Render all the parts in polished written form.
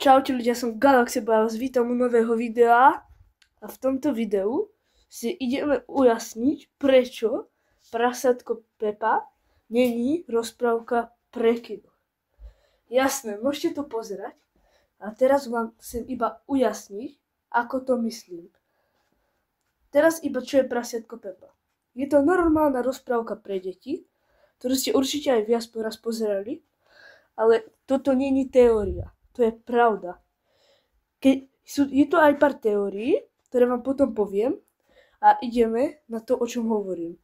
Čaute ľudia, som Galaxy, vás vítam u nového videa a v tomto videu si ideme ujasniť, prečo prasátko Pepa není rozprávka pre kino. Jasné, môžete to pozerať a teraz vám chcem iba ujasniť, ako to myslím. Teraz iba čo je prasiatko Pepa. Je to normálna rozprávka pre deti, ktorú ste určite aj viac raz pozerali, ale toto není teória. To je pravda. Je to aj pár teórií, ktoré vám potom poviem a ideme na to, o čom hovorím.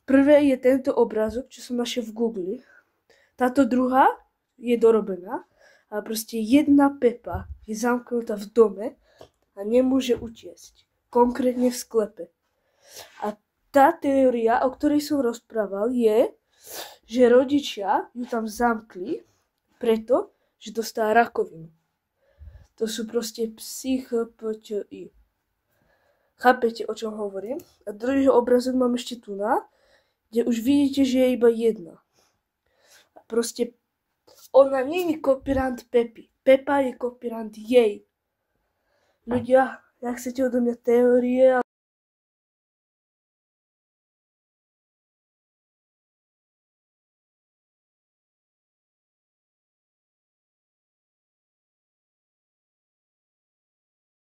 Prvé je tento obrázok, čo som našiel v Google. Táto druhá je dorobená a proste jedna Pepa je zamknutá v dome a nemôže utiecť. Konkrétne v sklepe. A tá teória, o ktorej som rozprával, je, že rodičia ju tam zamkli preto, že dostala rakovinu. To sú proste psychopati. Chápete, o čom hovorím? A druhý obrazok mám ešte tu kde už vidíte, že je iba jedna. A proste ona nie je kopírant Pepy. Pepa je kopírant jej. Ľudia, ak chcete odo mňa teórie,